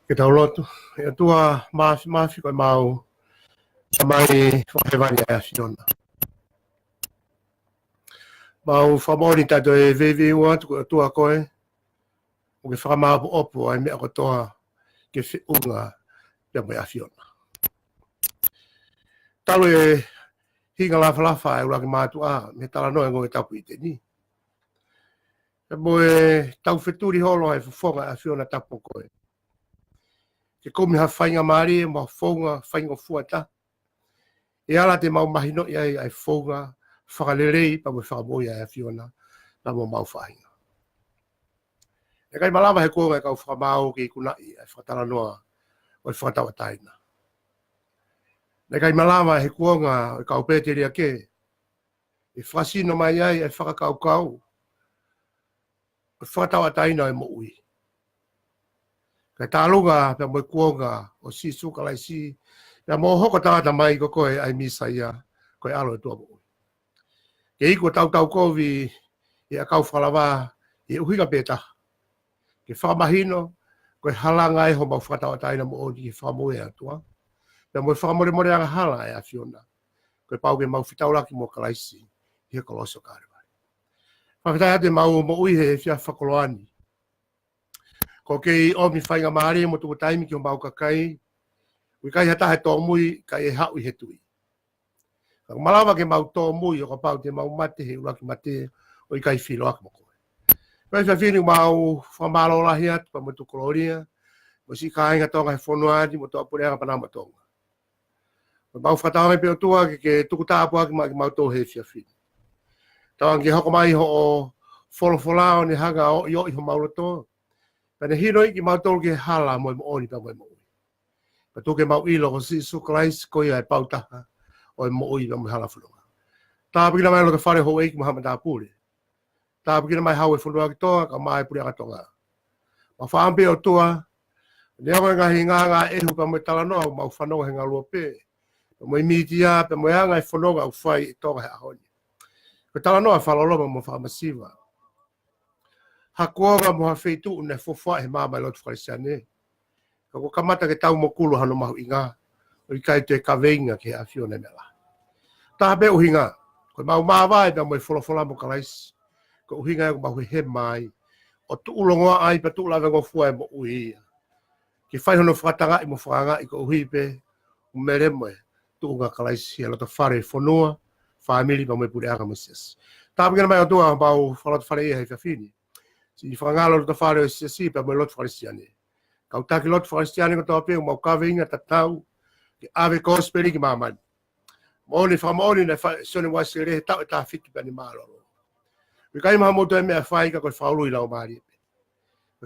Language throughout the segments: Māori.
Ke tau lotu, e tua maafi koe mau, sa mai whakewani a Fiona. Mau whamoni tato e vevi ua tuku tua koe, o ke whakamaapu opu ai mea kotoa ke whiunga pia mai a Fiona. Talu e hinga lafa e ura ke mātu a, me tala noe ngoi tapu i te ni. E moe tau wheturi holo ai whafonga a Fiona tapu koe. Ke komi ha whainga maari e ma whaunga whainga fuata. E ala te mau mahino i ai whaunga whakalerei pa mo whakamoi ai a Fiona na mo mau whainga. E kai malawa he koe kau whakamau ki kunai ai whakatala noa o i whakatawa taina. E kai malawa he koe kau pēteri a ke e whasino mai ai ai whakakau kau o whakatawa taina e mo ui. Kai tālunga pia mo kuonga o si suka lai si pia mo hoko tāta mai ko koe ai misa ia koe alo e tua mo ui. Ke iko tau kovi i a kau whalawa i uhiga pēta. Ke whamahino koe halanga e ho mau whakatawa taina mo odi ke whamoe a tua. Pia mo whamore more anga hala e a Fiona. Koe pau ke mau whitauraki mo kalaisi i he koloso kārewa. Whakatai ate mau mo ui he fia whakoloani. Ko kei omi whainga maari mo tuku taimi ki o mau kakai, ui kai hata he tō mui, kai e hau i he tui. Ka malawa ke mau tō mui o ka pau te mau mate he uraki mate o i kai whilo aki mo koe. Kai whiawhini mau whamalo lahi atu pa mo tuku loria, mo si ka inga tonga he whonuadi mo tō apure anga panama tonga. Mau whatawa pe o tua ke tuku tāpu aki mau tō he whiawhini. Tau angi hoko mai ho o wholawholao ni hanga o i ho mauroto. Pene hino iki mau tolu ke hala mo i mo oni pa mo i mo ui. Pa tuke mau ilo ko si sukalais ko i ai pautaha o i mo ui pa mo i hala whununga. Tā pikina mai lo ke whare ho eiki mo hama tā pūre. Tā pikina mai hau e whununga ki toa ka mai puri aka tonga. Ma whaampe o tua, ne hama ngahi ngā ehu pa mo i tala noa mau whanonga he ngā lua pē. Pa mo i mitia, pa mo i anga i whanonga u whai i tonga he ahoni. Ko tala noa whaloloma mo whaamasiwa. Hakuoga mo hawhitu ne fofa he mama lot whaisiane. Ka ko kamata ke tau mo kulu hano mahu inga. O i kai te kaweinga ke a Fiona mela. Tā be uhinga. Ko mau mawai pa mo i wholofola mo kalais. Ko uhinga e ko mahu he mai. O tu ulongoa ai pa tu lawe ngofua e mo uia. Ki whai hono whakatanga i mo whakanga i ko uhipe. Umere mo e. Tu unga kalais hi alota whare whanua. Whamiri pa mo i pure anga mo sias. Tā pingana mai o tua mau whalata whare ia hei whiawhini. Si whangalo ta whare o siasi pa mo lot wharesiane. Kau taki lot wharesiane ko tō pēo mau kaweinga ta tau ki ave kosperi ki mamani. Maoni whamaoni na sone wasi rehe tau e tā whitu pa ni māloro. Wikai maha moto e mea whai ka koe whaului lau maari.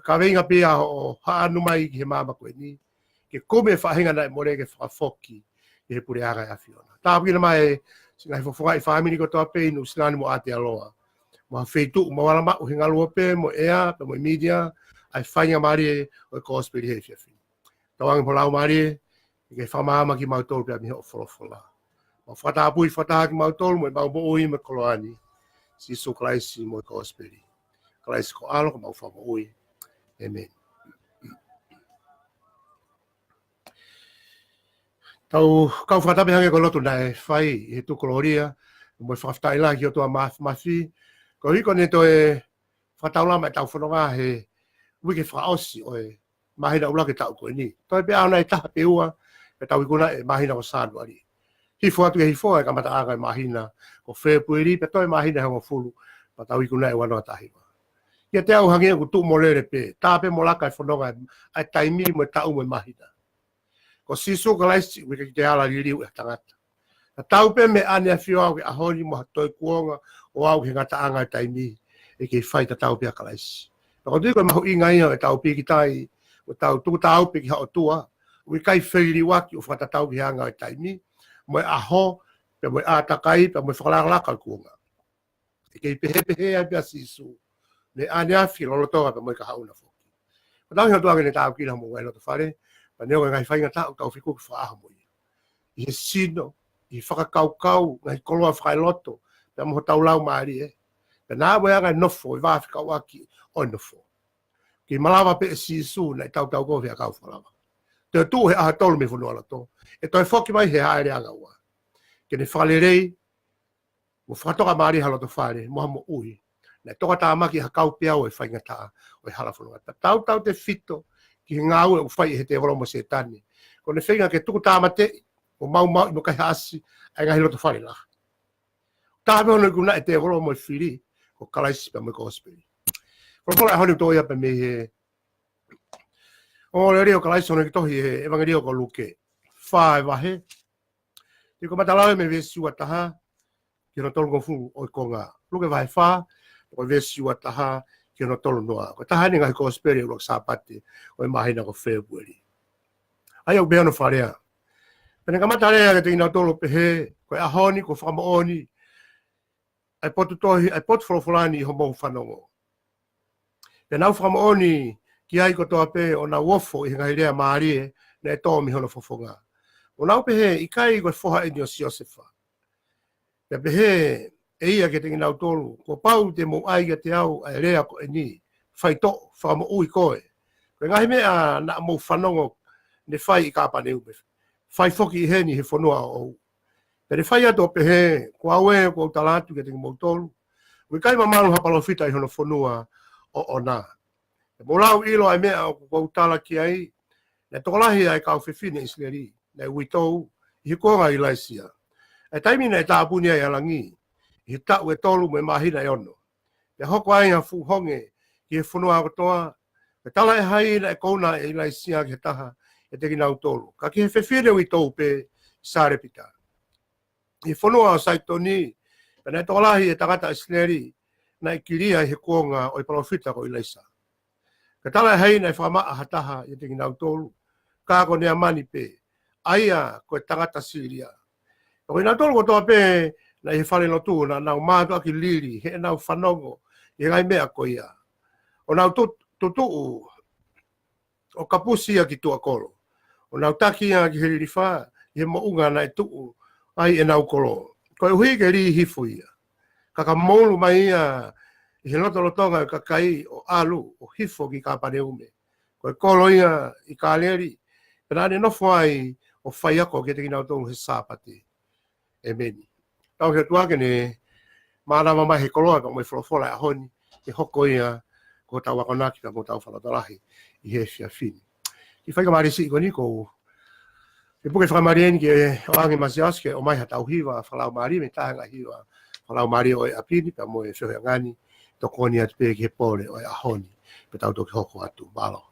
Kaweinga pia o haanu mai ki he mama koe ni. Ke kome whahinga na e more ke whakafoki ki he pure aga a Fiona. Tā pina mai singa he whafonga i whamini ko tō pēo nu sinani mo ate aloa. Mo feitu mo wala ma o hinga lua pe mo ea pe mo media ai fainga mari o kosperi he fiafi. Tawang polau mari ke fama ma ki mau tol pe mi ho folofola. Mo fata pui fata ki mau tol mo mau ui me koloani. Si so klaisi mo kosperi. Klaisi ko alo ko mau fama ui. Amen. Tau kau fata pe hange ko lotu nai fai e tu koloria mo fafta ila ki o to mafi Ko hiko ne to e whataula mai tau whanonga he wike whaosi o e mahina ula ke tau koe ni. Toi pe ana e taha pe ua e tau ikuna e mahina o sānu ari. Hifo atu e hifo e kamata anga e mahina o whepueri pe toi mahina he o fulu pa tau ikuna e wanoa tahiwa. Ia te au hangia ku tu molere pe tāpe molaka e whanonga ai taimi mo e tau mo e mahina. Ko siso ka laisi wike ki te ala liriu e tangata. Na tau pe me ane a whio au ke ahoni mo hatoi kuonga o au ke ngata anga e taimi e ke whaita tau pe a ka laisi. Na ko tui koe mahu inga ia e tau piki tai o tau tuku tau piki hao tua ui kai whiri waki o whata tau ki hanga e taimi mo e aho pe mo e atakai pe mo e whakalaka kuonga. E kei pehe ai pia sisu me ane a whio lolotonga pe mo e ka hauna foki. O tau hio tuange ne tau kina mo wai loto whare pa neo ngai whainga tau tau whiku ki whaaha mo i. I he sino i whakakaukau ngai koloa whailoto pe mo tau lau maari e. Pe nā mo e anga nofo i wāwhika waki o nofo. Ki malawa pe e sisu na i tau tau kofi a kau whalawa. Te tu he aha tolu me whanua la tō. E toi whoki mai he haere anga ua. Ke ne whalerei, mo whakatoka maari haloto whare, moha mo ui. Na toka tā maki ha kau pia o e whainga tā o e hala whanua. Tau te fito ki he ngāu e u whai he te wala mo se tani. Ko ne whainga ke tuku tā mate, o mau i mo kai haasi, ai ngahi loto whare la. Tā me hono i kuna e te wala mo e whiri, ko kalaisi pa mo i kosperi. Profola honi to ia pe me he. O le rio kalaisi hono ki tohi he evangelio ko luke. Whae wahe. Ti ko matalao me vesi ua taha. Ki no tolu ngofu o i konga. Luke wahe wha. Ko vesi ua taha. Ki no tolu noa. Ko taha ni ngahi ko speri ulo sapati. O i mahina ko February. Ai au beano wharea. Pene ka matarea ke te ina tolu pe he. Ko e ahoni ko whamaoni. Ai potu tohi. Ai potu wholofolani i homo whanongo. Te nau whamaoni ki ai ko toa pe o na wofo i ngai rea maarie na e tō mi hono fofonga. O nau pe he i kai koe whoha e nio si Josefa. Te pe he e ia ke te nginau tolu. Ko pau te mo ai te au ai rea ko e ni. Whai to whama ui koe. Koe ngahi mea na mo whanongo ne whai i kāpane ume. Whai foki i heni he whanua o. Pere whai ato pe he ko aue ko talatu ke te nginau tolu. Koe kai mamaru hapalofita i hono whanua o ona. E molau ilo ai mea o kou tala ki ai, ne tokolahi ai kau whiwhine isleri, ne uitou, i hikonga i laisia. E taimina e tāpuni ai alangi, i tau e tolu me mahina e ono. E hoko ai a fuhonge, ki e whanua akotoa, e tala e haina e kouna e laisia ki he taha, e te kinau tolu. Ka ki he whiwhine uitou pe sare pita. I whanua o saitoni, e ne tokolahi e takata isleri, na ikiria he kuonga o i palofita ko i leisa. Ka tala hei nei whamaa hataha i te nginau tolu, ka ko nea mani pe, aia ko e tangata siria. Ko i nau tolu ko toa pe, na i whare no tu, na nau mātua ki liri, he nau whanongo, i ngai mea ko ia. O nau tutu o kapusia ki tua kolo. O nau takia ki he ririwha, i he mounga na e tuu, ai e nau kolo. Ko e hui ke ri hifu ia. Kaka molu mai ia i he lotonga ka kai o alu o hifo ki ka pane ume. Ko e kolo ia i ka leri, pena ane nofo ai o whai ako ke te kinau tongu he sāpati. E meni. Tau he tuake ne, maanawa mai he koloa ka mai wholofola a honi, e hoko ia ko tau wakonaki ka mo tau whalatarahi i he fia fini. Ki whaika marisi i ko niko, e puke whakamarieni ki o ange masiaske o mai ha tau hiwa, whalau mari me tahanga hiwa, whalau mari o e apini, ka mo e whiohe ngani, tokoni atu pe ki he pole o e ahoni, pe tau toki hoko atu, malo.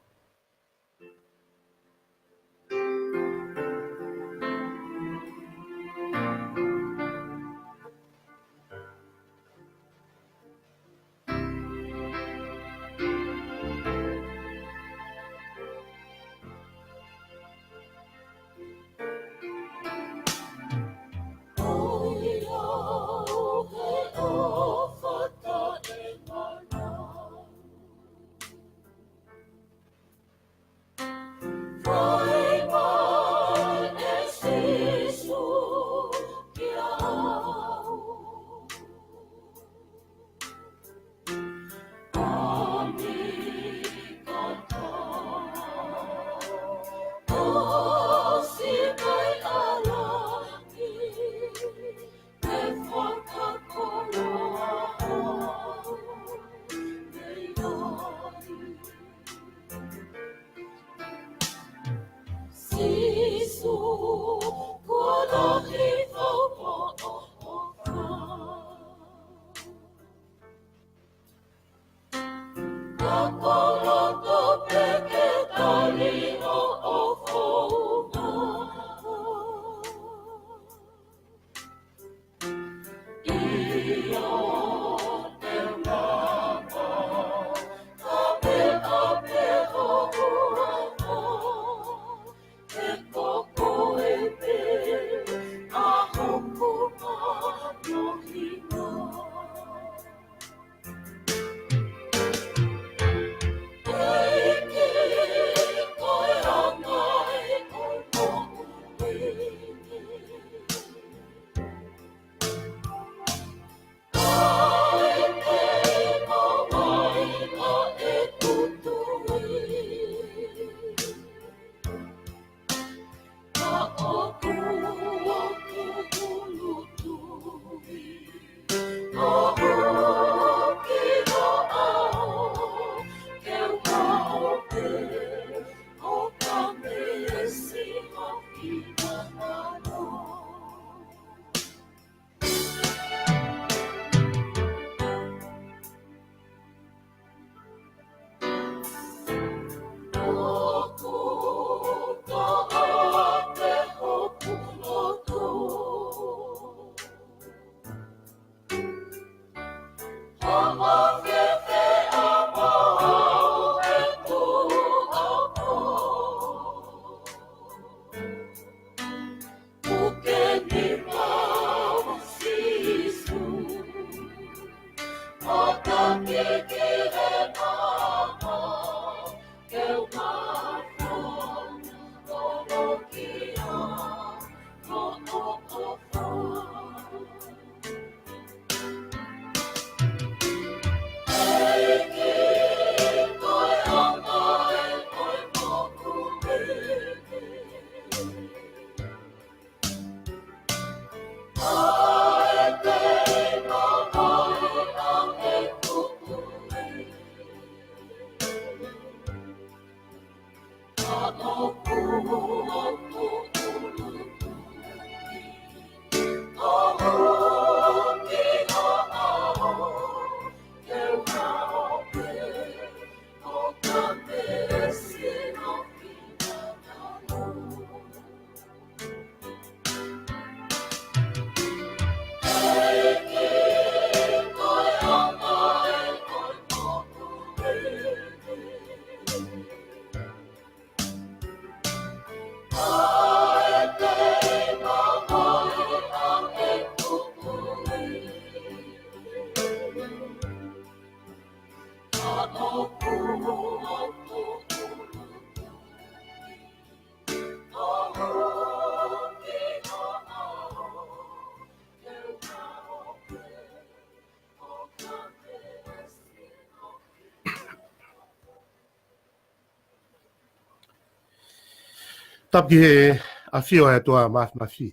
Tapi he a fio e toa mafi.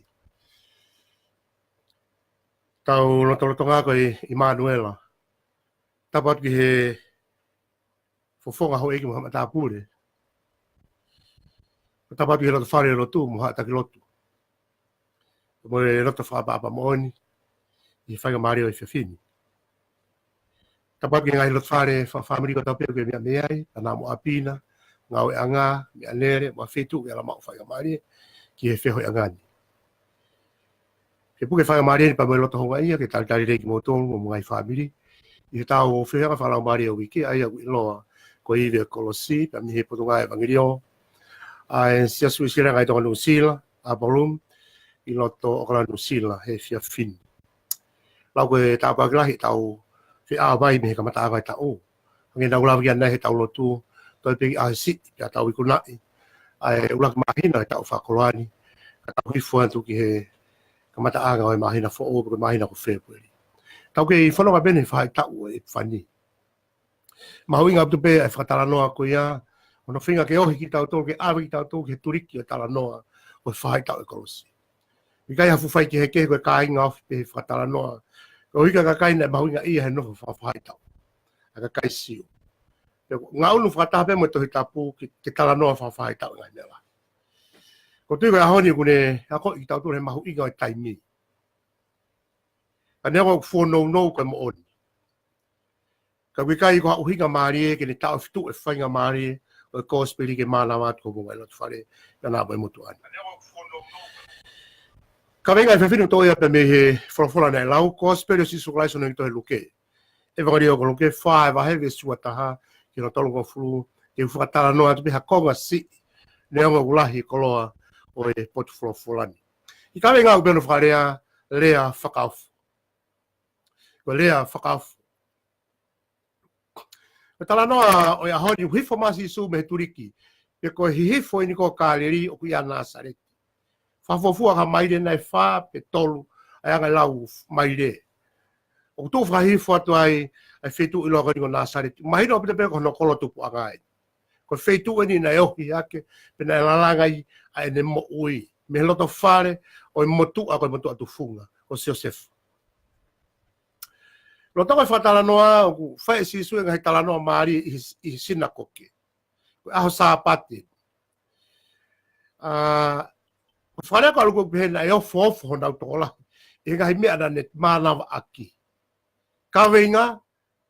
Tau loto ngā koe i Manuela. Tapat ki he fofonga ho eki mo hama tāpūre. Tapat ki he loto whare lotu mo haa taki lotu. Mo e loto whaapapa mo oni. I whaiga mario i whiawhini. Tapat ki ngai loto whare whaamiri ko tapeo ke mea meai. Ana mo apina. Ngau e anga. Mea nere. Mo a whetu ke ala mao whaiga mario. Ki he wheho i angani. Ke puke whaiga mario ni pa mo e loto honga ia. Ke tari reiki mo tonu mo ngai whaamiri. I te tau o whewhenga whalau maria wiki, ai au iloa ko i vea kolosi, pa mi he potunga e wangirio. Ai sia sui sira ngai tonga nusila, a balum, i loto o kala nusila, he fia fin. Lau koe tau pakilahi tau whi awai me he kamata awai tau. Hangi nau lawi anai he tau lotu, toi pegi a si, pia tau ikunai. Ai ulak mahina he tau whakoloani, ka tau hifuantu ki he kamata anga o e mahina fo o, mahina ko whepueri. Tau ke i whanonga bene whai tau e whani. Mahuinga atu pe e whatalanoa ko ia, ono whinga ke ohi ki tau tō, ke awi ki tau tō, ke turiki o talanoa o whai tau e kolosi. I kai hafu whai ki he ke koe ka inga ofi pe whatalanoa, ko hika ka kaina e mahuinga ia he noho whai tau, a ka kai siu. Ngā unu whatape mo tohi tapu ke talanoa whai tau ngai nela. Ko tui koe ahoni kune, ako i tau tō he mahuinga o taimi. Ka nea wau whono no koe mo oni. Ka wikai ko uhinga mari ke le tau fitu e whainga mari o gospel ke mana wat ko mo lot fare kana ba mutu an. Ka venga e fefino to ia pe me he frofola nei lau gospel si su lai sono to e luke. E va rio ko luke fa va he su ataha ki no tolo ko flu ke fuatala no atu ha konga si ne o ulahi koloa o e pot frofolani. I ka venga o beno farea lea whakaofu. Ko lea whakaofu. Ko tala noa o ia honi hifo masi su me turiki. Pe ko hifo ini ko kāleri o kuia Nasareti. Whafofua ka maire nei wha pe tolu ai anga lau maire. O tu whahifo atu ai whetu ilo ka ringo Nasareti. Mahiro o pita pe ko no kolo tupu angai. Ko whetu ini na eohi ake pe na lalangai ai ne mo ui. Me loto whare o i motu a koe motu atu funga o Joseph. Lo toko whatala noa o whae si sui ngai tala noa maari i sinakoke. Ko aho sāpate. Ko whare ko aluko pehena e o fofo honau tola. E ngai mea na net mānawa aki. Kawenga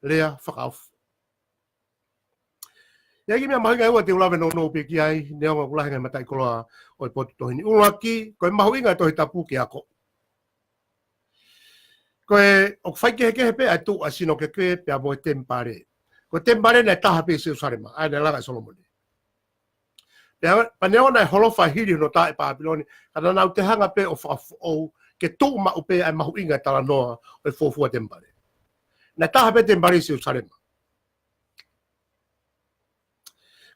lea whakaufu. Ia ki mea mahinga ua te ulawe no no pe ki ai, neonga kulahinga matai koloa o i potu tohini. Ulaki, koe mahu inga tohi tapu ki ako. Koe, o whaike heke hepe ai tu a sino ke koe pe a moe tempare. Koe tempare nei taha pe se usarema, ai nei laga i Solomoni. Pa neonga nei holofa hiri no tae pa apiloni, kada nau te hanga pe o whaafu ou, ke tu ma upe ai mahu inga tala noa o i fofua tempare. Nei taha pe tempare se usarema.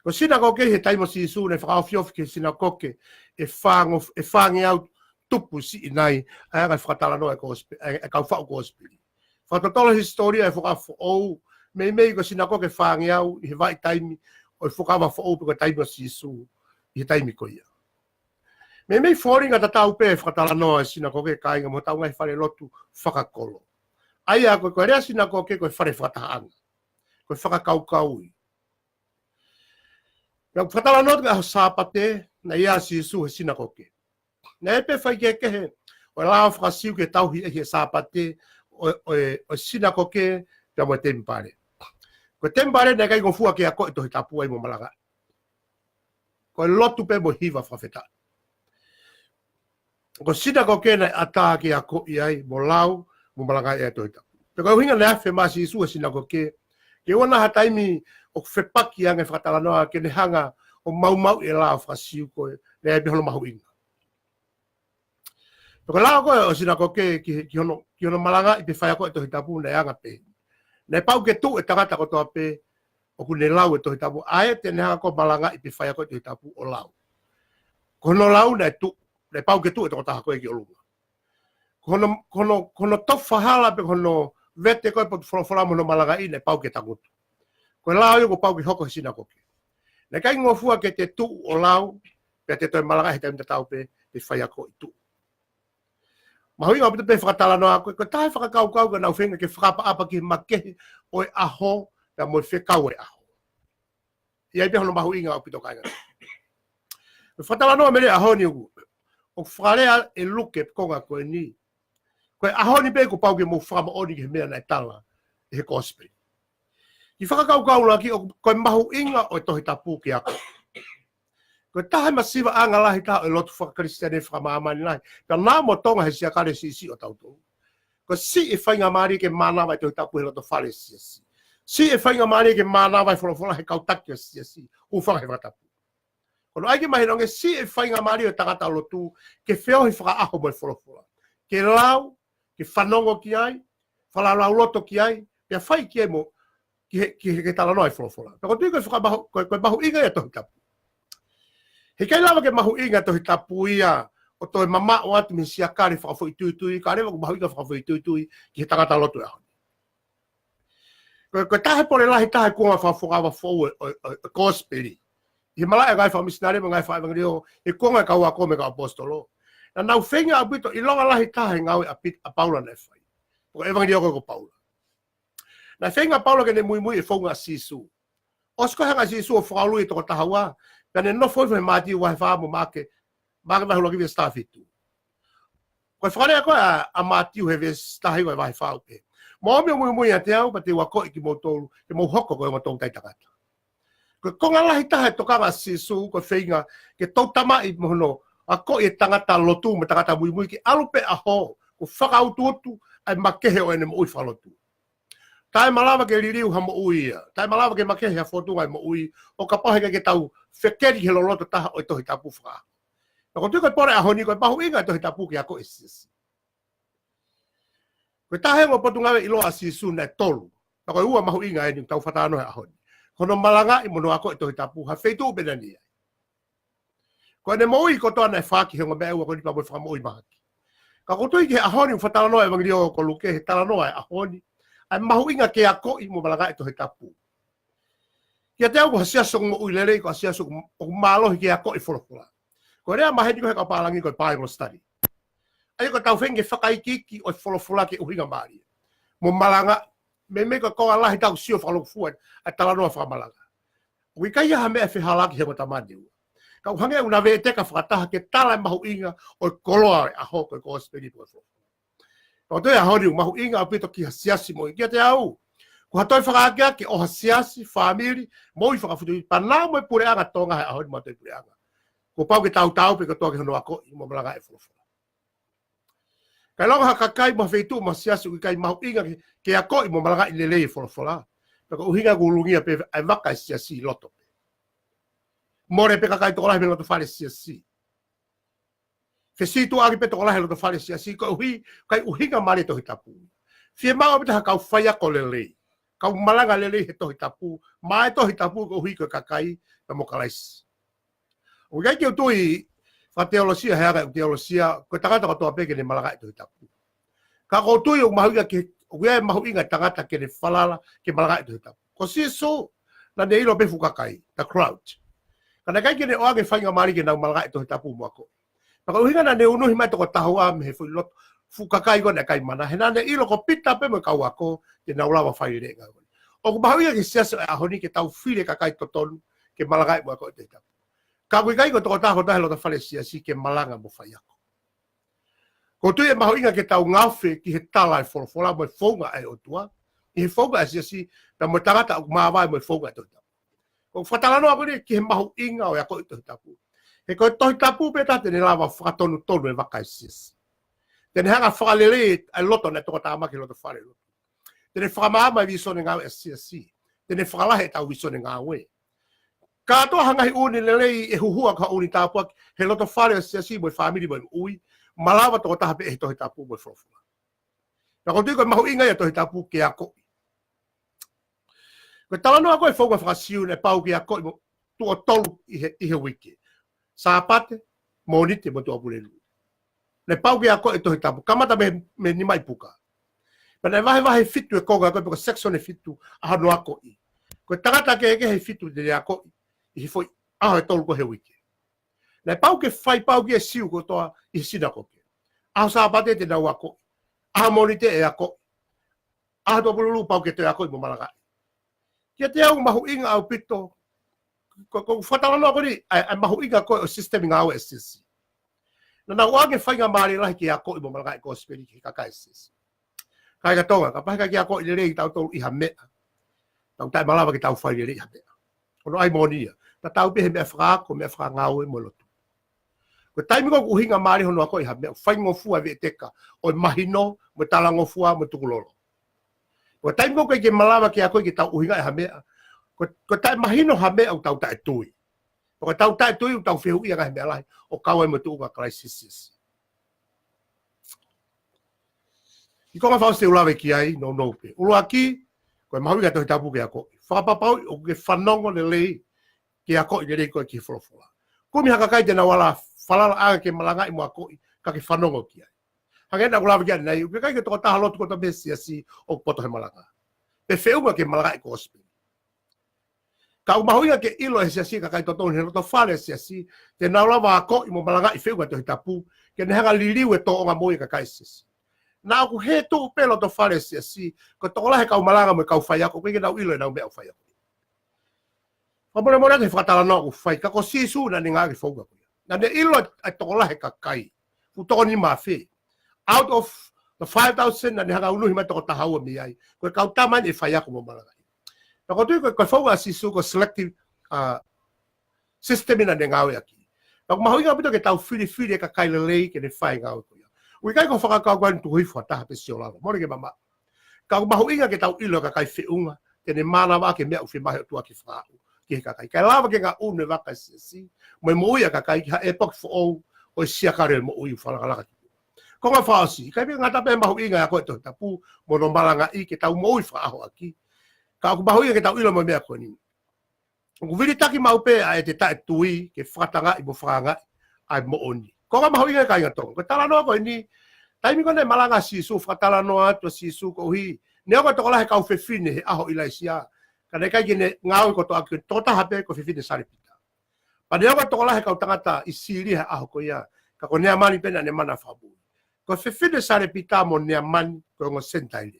Ko sinagoke he taimo si isu ne whakaofiofi ke sinagoke e whange au tupu si inai a ngai whakatala no e kau whao gospeli. Whakatala historia e whakafo ou mei ko sinagoke whange au i he vai taimi o i whakawa whao pe ko taimo si isu i he taimi ko ia. Mei whoringa ta tau pe e whakatala no e sinagoke kainga mo tau ngai whare lotu whakakolo. Aia koe rea sinagoke koe whare whakataanga. Koe whakakaukau. Nau whatala notu ka sāpate na ia si isu he sinagoke. Na e pe whai ke he, o lao whakasiu ke tauhi e he sāpate o sinagoke pia mo tempare. Ko tempare na kai ngofua ke a koe tohi tapu ai mo malanga. Ko lotu pe mo hiva whawheta. Ko sinagoke na ata ke a koe ai mo lau mo malanga e a tohi tapu. Peko hinga na awhi masi isu he sinagoke, ke wana ha taimi o whepaki ange whakatala noa ke ne hanga o mau e lao whakasiu koe ne e bihono mahu inga. Peko lao koe o sinagoke ki hono malanga i pe whaia koe tohi tapu ne anga pe. Ne pau ke tu e tangata ko toa pe o ku ne lau e tohi tapu. Ae te ne hanga ko malanga i pe whaia koe tohi tapu o lau. Kono lau ne tu, ne pau ke tu e toko taha koe ki o lunga. Kono tofa hala pe kono vete koe po whora mono malanga i ne pau ke tangutu. Ko lao yo ko pau ki hoko sinagoke. Na kai ngofua ke te tu o lau, pe te toi malanga he taim te tau pe whaia ko i tu. Mahui ngā pita pe whakatala noa koe, ko tae whakakau ka nau whenga ke whakapa apa ki makehe o e aho, pe mo e whekau e aho. Ia i pe hono mahui ngā pito kainga. Whakatala noa mere aho ni ugu. O whakarea e luke konga koe ni. Koe aho ni pe ko pau ke mo whakama oni ke mea nai tala e he gospel. I whakakau laki o koe mahu inga o tohi tapu ki ako. Koe tahe masiva anga lahi taha o lotu whakakristiane whakamāmani lahi. Ka nā mo tonga he siakare si o tautou. Koe si e whainga maari ke mānawa i tohi tapu he loto whare si. Si e whainga maari ke mānawa i wholofola he kautaki o si. Uwhanga he whakatapu. Kono aike mahinonge si e whainga maari o tangata o lotu ke wheo he whakaaho mo i wholofola. Ke lau, ke whanongo ki ai, whalalau loto ki ai, ke whai ki ai mo ki tala noa i wholofola. Pero tui koe mahu inga ia tohi tapu. He kai lawa ke mahu inga tohi tapu ia o toi mama o atu mi siakari whakafo i tui, ka rewa ko mahu inga whakafo i tui, ki he tangata lotu e honi. Koe tahe pore lahi tahe kunga whakafokawa fōu e gospeli. I malai e ngai whamisinare mo ngai whaevangario, e kunga e kaua kome ka apostolo. Na nau whenga apito i longa lahi tahe ngawe a Paula ne whai. Ko evangario ko Paula. Na whenga Paula ke ne mui e whaunga sisu. Osko hanga sisu o whakaului toko tahawa, ka ne no whoi mati wahe whaamo make mahi loki via stafitu. Koe whakarea koe a mati uhe via stahi wahe whao pe. mo mo ya te au pa te wa ko ki mo tolu ke mo hoko ko mo tong tai takata ko konga la hita to ka si su ko feinga ke to tama I mo no a ko e tangata lotu mo tangata mui ki alupe a ho ko whaka utu ai makehe o ene mo ui whalotu. Tai malawa ke ririu ha mo ui ia. Tai malawa ke makehe ha fotu ai mo ui o ka pahe ke tau whekeri he loloto taha o tohi tapu whaka. Na ko tuka pore a honi ko pahu inga tohi tapu ki a ko esisi. Ko tahe mo potu ngawe ilo a sisu na tolu. Na ko ua mahu inga e ni tau whatano he a honi. Kono malanga I mono a ko e tohi tapu ha feitu ubenania. Ko ene mo ui ko toa na e whaki he ngombe ua ko nipa mo whaka mo ui mahaki. Ka kutui ke ahoni whatala noa e wangrio ko luke he tala noa e ahoni. Ai mahu inga ke a koi mo malanga e tohi tapu. Kia te au ko hasiaso mo ui lele ko hasiaso o malohi ke a koi wholofula. Ko rea mahedi ko he ka palangi ko Bible study. Ai ko tau whenge whakaikiki o wholofula ke uhinga maari. Mo malanga me ko konga lahi tau sio whalofua a tala noa whamalanga. Ui kai ha mea whihalaki he mo tamani ua. Ka uhange una ve te ka whakataha ke tala mahu inga o koloa a hoko ko spiritual flow. Ka toi a hori mahu inga o pito ki hasiasi mo kia te au. Ko hatoi whakaakea ke o hasiasi, family, mo I whakafutu. Pana mo I pureanga tonga he a hori mo toi pureanga. Ko pau ke tau pe ko toa ke hono ako I mo malanga e wholofula. Kai longa haka kai mo wheitu mo hasiasi ui kai mahu inga ke ako I mo malanga I lele e wholofula. Ka uhinga gulungia pe ai waka I siasi loto. More pe kakai tokola me loto fale siasi. Fesitu agi pe tokola loto fale siasi ko uhi kai uhinga mali to hitapu. Fie mau pe ka faya ko lele. Ka malanga lele he to hitapu, mai to hitapu ko uhi ko kakai na mokalais. O gai ke tui fa teologia he aga teologia ko takata ko to pe ke ne malanga to hitapu. Ka ko tui o mahuga ke o gai mahuinga tangata ke ne falala ke malanga to hitapu. Ko siso na ne ilo pe fukakai, the crowd. Kana kai ke ne o age whainga mari ke nau malanga to hitapu mo ako. Naka uhinga na ne unuhi mai toko tahua me he lot fukakai ko na kai mana. He na ne ilo ko pita pe mo kau ako ke nau lawa whaire nga. O ko mahuia ke siasa a honi ke tau whire kakai totonu ke malanga mo ako te hitapu. Ka kui kai ko toko taho tahe lo ta whale siasi ke malanga mo whai ako. Ko tui e mahuinga ke tau ngawhi ki he tala e wholofola mo e whaunga e o tua. I he whaunga e siasi na mo tangata o maawai mo e whaunga e to hitapu. Ko whatalano ako ni ki he mahuinga o e ako to hitapu. He koe tohi tapu peta tene lawa whakatonu tonu e waka e siasi. Tene hanga whakalele ai loto na toko tāma ki loto whare loto. Tene whakamaama e viso ne ngāwe e siasi. Tene whakalahe tau viso ne ngāwe. Ka toa hangahi uni lelei e huhua ka uni tāpua he loto whare e siasi mo e whamiri mo e ui. Malawa toko taha pe e tohi tapu mo e whorofuna. Na ko tui koe mahu inga e tohi tapu ke a koi. Koe talano a koe whaunga whakasiu ne pau ke a koi mo tua tolu I he wiki. Sāpate, monite mo tua purelu. Ne pau ke a koe tohi tapu. Kamata me ni mai puka. Pana vahe fitu e konga koe peko section e fitu a hano a koi. Koe tangata ke he fitu de a koi. I foi aho e tolu ko he wiki. Ne pau ke whai pau ke siu ko toa I sina koke. Aho sāpate te nau a koi. Aho monite e a koi. Aho tua purelu pau ke te a koi mo malakai. Kia te au mahu inga au pito. Ko whatalano ako ni, ai mahu inga koe o system ngā awe e sisi. Na wāge whainga maari lahi ki a koe mo malakai ko speri ki kakai sisi. Kai ka tonga, ka pahika ki a koe le rei tau tolu iha mea. Tau tai malawa ki tau whai le rei iha mea. Ono ai monia. Na tau pehe mea whakaako, mea whakangāwe mo lotu. Ko taimiko ku uhinga maari hono a koe iha mea. Whaingo fua ve teka. O mahino, mo talango fua, mo tukulolo. Ko taimiko koe ke malawa ki a koe ki tau uhinga iha mea. Ko tai mahino ha mea o tau tae tui. Ko tau tae tui o tau whihu ia ngahi mea lahi o kaua mo tuunga crisis. I konga whauste ulawe ki ai, no pe. Ulua ki, koe mahuinga tohi tapu ke a koe. Whakapapau o ke whanongo le lei ke a koe le rei koe ki wholofola. Kumi haka kai tena wala whalala anga ke malanga I mua koe ka ke whanongo ki ai. Hangena ulawe ki ai nei, uke kai ke toko taha lotu kota mesi asi o poto he malanga. Pe whiunga ke malanga I kospe. Ka umahuinga ke ilo e siasi ka kai totoni he roto whare siasi te naulawa a ko I mo malanga I whiunga tohi tapu ke nehanga liliu e to onga moi ka kai siasi. Na aku he tu pelo to whare siasi ko tokola he kau malanga mo kau whaiako ke nau ilo e nau mea whaiako. Wapone mora te whakatala no u whai ka ko sisu na ni ngāki whaunga ko. Na ne ilo e tokola he ka kai. Utoni ma whi. Out of 5,000 na hanga unu hima to tahawa mi ai ko ka taman e faya ko malanga na ko tu ko fo sisu ko selective system ina ngawe aki pa mahoinga bito ke tau fili ka kai lei ke ne fai ngawe ko ya wi kai ko fa ka kwan tu hi fata pe sio la mo ke mama ka mahoinga ke tau ilo ka kai feunga ke ne mana wa ke me u fi mai tu aki fa ke ka kai lava ke nga une va ka si mo ia ka kai ha epoch fo o sia kare mo u fa la ko nga fasi kai be ngata pe mahoinga ko to tapu mo no malanga I ke tau mo u fa ho aki ka ko mahoinga ke tau ilo mo me ko ni ko vili taki mau pe ai te tai tui ke whakatanga I mo whanga ai mo oni. Ko ka maho inga kai ngato. Ko tala no ko ni taimi ko ne malanga sisu whakatala no ato sisu ko hi. Ne ko to la ka fefine aho ila sia. Ka ne kai ne ngau ko to ak tota hape ko fefine sari pita. Pa ne ko to la ka tangata isiri aho ko ya. Ka ko ne amani pena ne mana fabu. Ko fefine sari pita mo ne amani ko ngo sentai.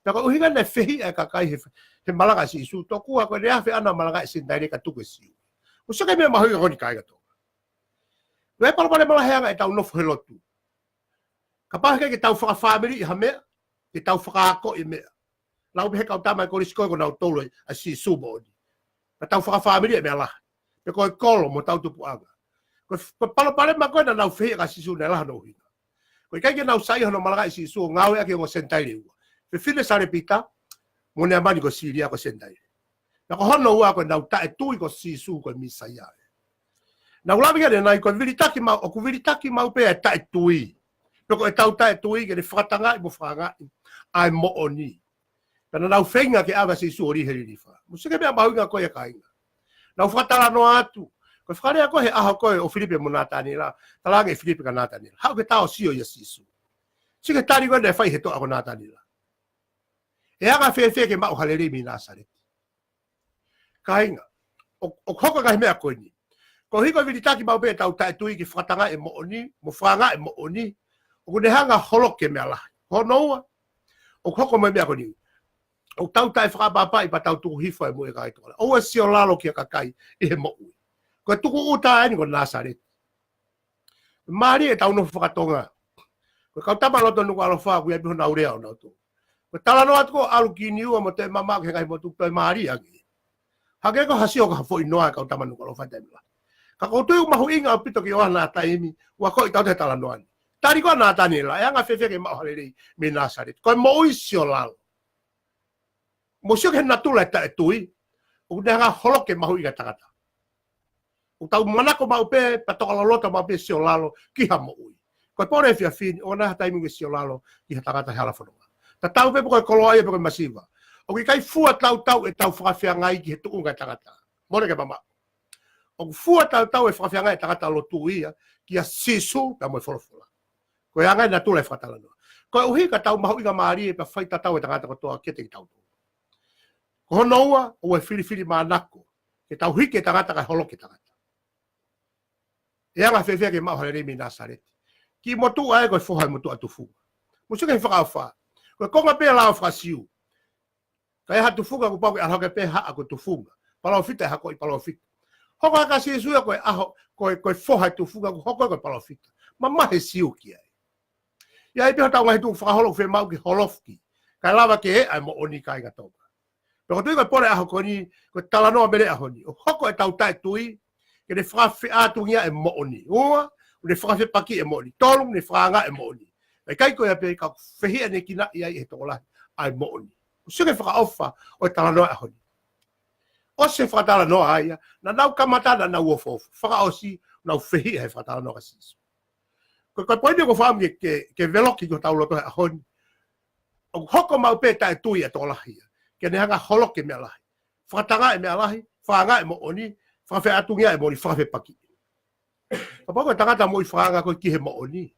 Pero uhinga ne fehi ka kai he malanga si isu to ku ko dia fe ana malanga sin dai ka tu ko si o se ke me mahu ko ni kai to we para mala hanga e tau no fo lotu kapag ke tau fa family ha me ke tau fa ko I me lau be ka ta mai ko risko ko na to a si su bo ni ka tau fa family me la pe ko kolo mo tau tu puanga ko para ma ko na fe ka si su na la no hi ko kai ke na usai no malanga si su ngawe ke ngo sentai le fe fine sa repita mo ne amani ko siria ko sendai na ko hono wa ko na ta tu ko sisu ko misaya na ula biga na ko vilitaki ma o ku vilitaki ma pe ta tui ko ta tui ke fatanga mo franga ai mo oni na fenga ke ava sisu ori heri fa mo se ke be ba ko ya kai na fatala no atu ko fare ko he aho ko o Filipe monata ni la tala ke Filipe kanata ni ha ke ta o sio ya sisu se ke tari ko ne fai he to ako nata ni la e aga fe ke ma o haleri mi Nazaret kainga o hoko ka me ko ni ko hiko vilitaki ma be tau ta tu ki fatanga e mo oni mo franga e mo oni o ne hanga holoke me ala hono o hoko me ko ni o tau ta fra papa I patau tu hifa mo e kai to o si o lalo ki ka kai e mo ko tu ko uta ni ko Nazaret mari e tau no fakatonga ko ka tama lo tonu ko fa ku e bi na urea no to ko tala no atko alu ki niu mo te mama ke kai mo tu pe mari agi hage ko hasio ka fo inoa ka tama no ko fa temla ka ko tu ma ho inga pito ki o na taimi wa ko I tau te tala no ani tari ko na tani la ya nga fefe ke ma hole mi Nazaret ko mo isio lalo mo sio ke na tu la ta tui o de nga holo ke ma ho inga takata o tau mana ko ma pe pato la lota ma pe sio lalo ki ha mo ui ko pore fia fin ona taimi ke sio lalo ki ha takata hala fo ta tau pe ko koloa pe ko masiva o ki kai fua tau e tau frafia ngai ki he tu nga takata mo ke mama o fua tau e frafia ngai takata lo tuia ki a sisu ka mo folofola ko ya ngai na tu le fatala no ko o hi ka tau mahu inga mari e pa fai tau e takata ko toa ke te tau ko noa o e fili manako ke tau hi ke takata ka holo ke takata e nga fefe ke ma hore mi Nazaret ki mo tu ai ko fo ha mo tu atu fu mo se ke fa ko nga pe la frasiu kai ha tu fuga ko pa ko ke pe ha ko tu fuga palo fita ha ko I palo fita ho ka si su ko ko fo ha tu fuga ko ko palo fita mama he siu ki ai ya I pe ta nga tu fa holo fe mau ki holofki kai lava ke ai mo oni kai ga to pero tu ko pore ko ni ko tala no bele ho ni ho ko ta ta tui ke de fra fe atu ngia e mo oni o de fra fe paki e mo ni tolum ne franga e mo ni e kai ko ya pe ka fehi ane kina ia e to la ai mo ni o se ke fa ofa o tala no a honi o se fa tala no ai na nau kamata na nau ofo fa o si na fehi e fa tala no asis ko ko poi ko fam ke veloki ko taulo to a honi o hoko mau pe ta tu ia to la ia ke ne hanga holoke me la fa tanga e me la fa nga e mo oni fa fe atungia e mo ni fa fe paki pa ko tanga mo I franga ko ki he mo oni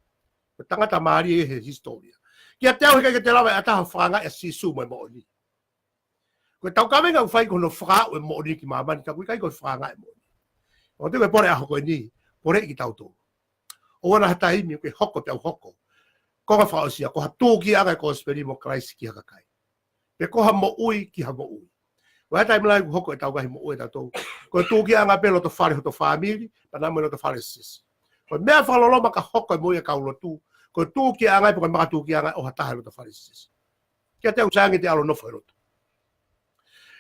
tangata mari he historia ki atau ke te lava ata franga e sisu mo ni ko tau ka venga fai ko no fra o mo ni ki mama ka kai ko franga e mo o te pore a ko ni pore ki tau to o na hata mi ko hoko te hoko ko ka fa osia ko tu ki aga ko speri mo Christ ki aga kai pe ko ha mo ui ki ha mo ui wa ta mi lai hoko e tau ka mo ui ta to ko tu ki aga pelo to fare to family pa na mo to fare sis ko me fa lo ma ka hoko mo e ka lo tu ko tu ki anga po ma tu ki anga o hata lo to faris ke te usangi te alo no foi lo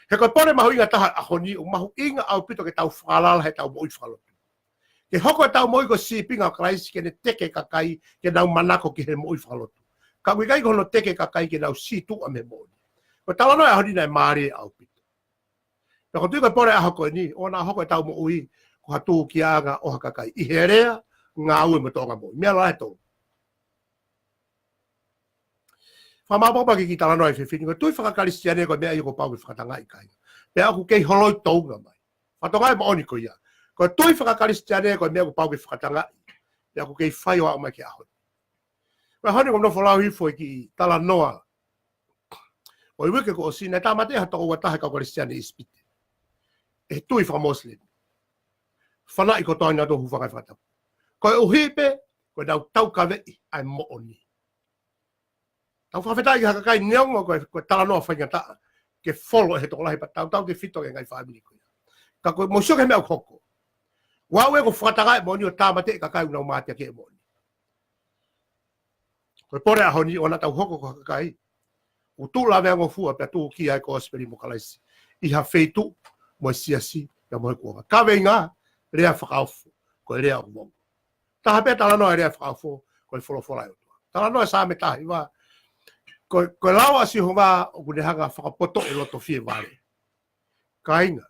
he ko pore mahu inga taha ahoni o mahu inga au pito ke tau whalala he tau moi whalo ke hoko tau moi ko si pinga kraisi ke ne teke kakai ke nau manako ki he moi whalo ka kui kai kono teke kakai ke nau si tu a me moi ko tala no e ahoni nai maari au pito pe ko tu ko pore ahoko ni o na hoko tau moi ko hatu ki anga o hakakai i herea ngā ue mo tonga moi mea lai tō whamapapa ki tala noe whiwhini, ko tui whakakarisiane ko mea i ko pau i whakatanga i kai. Pea aku kei holoi tōunga mai. Whatonga e maoni ko ia. Ko tui whakakarisiane ko mea ko pau i whakatanga i. Pea aku kei whai o au mai ki ahoni. Koe honi ko mnowho lau hifo ki tala noa. O i wike ko o sina, tā mate hata o watahe ka karisiane i spite. E tui whakamoslim. Whana i ko toina tō huwhakai whakatapu. Ko e uhipe, ko nau tau kawe i ai mooni. Tau whawhetai ki hakakai neongo koe tala noa whaingata ke wholo he toko lahi pa tau ke whito ke ngai whaamini koe. Ka koe mosio ke mea koko. Wawe ko whakataka e moni o tāmate e kakai unau mātia ke e moni. Koe pore a honi o na tau hoko ko hakakai. U tū la mea ngofua pia tū ki ai ko osperi mo kalaisi. Iha wheitu mo siasi ya mo he kuanga. Kawe ngā rea whakaufu koe rea umongo. Taha pia tala noa rea whakaufu koe wholofora e utua. Tala noa sa me tahi wa ko lawa si homa o kune hanga whakapoto e loto fie vare. Ka inga.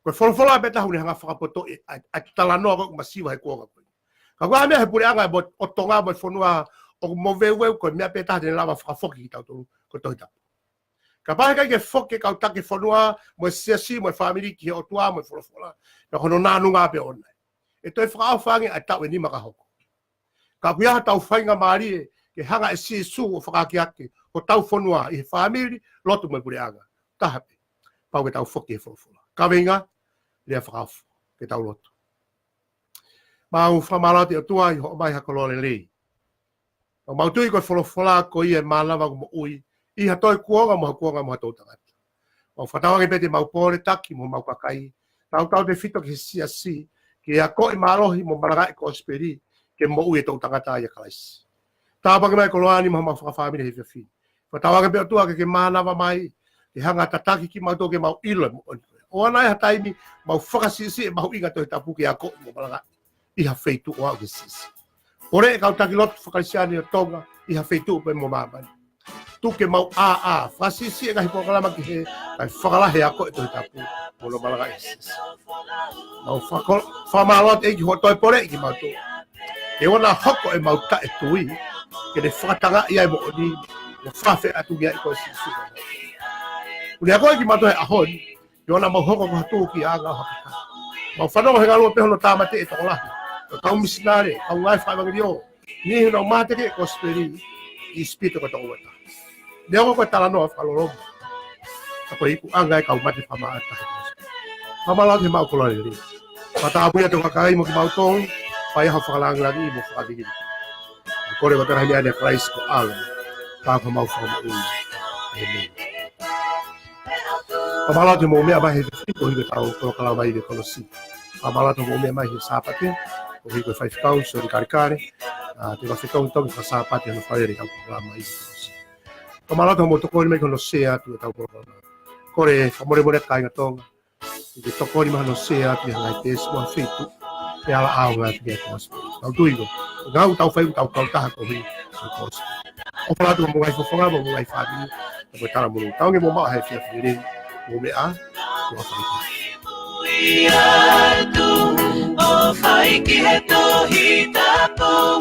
Ko wholawhola beta hune hanga whakapoto e a tala noa ko masiwa he kuonga koe. Ka kua mea he pure anga e o tonga mo whanua o moweweu ko mea peta hane lawa whakafoki ki tau tolu ko tohi tapu. Ka pahe kai ke whoke kau take whanua mo siasi mo whamiri ki he o tua mo wholawhola. Na kono nānu ngā pe onai. E toi whakaawhangi a tau e ni maka hoko. Ka kuiaha tau whainga maari e ke hanga e si su o whakaki ake o tau whanua i he whamiri lotu mai pure anga. Tahape, pau ke tau whoki e wholawhola. Kawenga, rea whakawhu ke tau lotu. Mau whamarate o tua i ho mai hakolore lei. O mautui koe wholawhola ko i e mālawa mo ui, i hatoi kuonga mo hatou tangata. Mau whatawangi pete mau pore taki mo mau kakai, tau te whito ke siasi, ke a koe marohi mo maragai ko osperi, ke mo ui e tau tangata i a kalaisi. Tāpaka mai koloani maha whakawhamine he whiawhi. Whatawaka pia tua ke mānawa mai, ke hanga tataki ki mau ke mau ilo mo oni. O anai hataimi, mau whakasisi e mau inga toi tapu ke a koe mo maragai, iha wheitu o au ke sisi. Ore e kau taki lotu whakarisiani o tonga, iha wheitu pe mo mamani. Tu ke mau whakasisi e kahi pokalama ki he, kai whakalahe a koe toi tapu, mo no maragai e sisi. Mau whamalot e ki ho toi pore i ki mau tō. E wana hoko e mau ta e tui, ke ne whakatanga ia e mo oni, mo whawhe atu ia i koe sisi. Uni a koe ki mato he ahoni, e wana mau hoko ko hatu ki anga o hakaka. Mau whanonga he galua pehono tāmate e toko lahi. O tau misinare, au ngai whaimangiri o, nihi nau māteke e kosperi, i spito ko toko wata. Nea koe tala noa whalolomu. A koe iku anga e kau mati whamaata he kosperi. Whamalau he mau kolore ri. Wata apuia te kakai mo ki mau tongi, pai hau whakalangi i mo whakadikiri. Kore ko tera hini ane Christ ko ala, tāko mau whakamu ui. Amen. Pamalau te mo mea mai he whiko hiko tau kono kalau mai de kono si. Pamalau te mo mea mai he sāpate, o hiko whaifkau, sori karikare, te whawhikau tongi ka sāpate hano whaere kau kono mai de kono si. Pamalau te mo tokori mai kono se atu e tau kono kalau. Kore whamore more kainga tonga, te tokori mai kono se atu e hangai te esi mo whitu, e ala au ngā te kia kono. Tau tuigo. Ngau tau whaiu tau taha ko hui ko kosi. O whalatu mo ngai whawhanga mo ngai whabi, na koe tara munu. Tau nge mo maa hei whia whiri, mo mea, mo whaiki. We are tu, o whaiki he tohi tapo,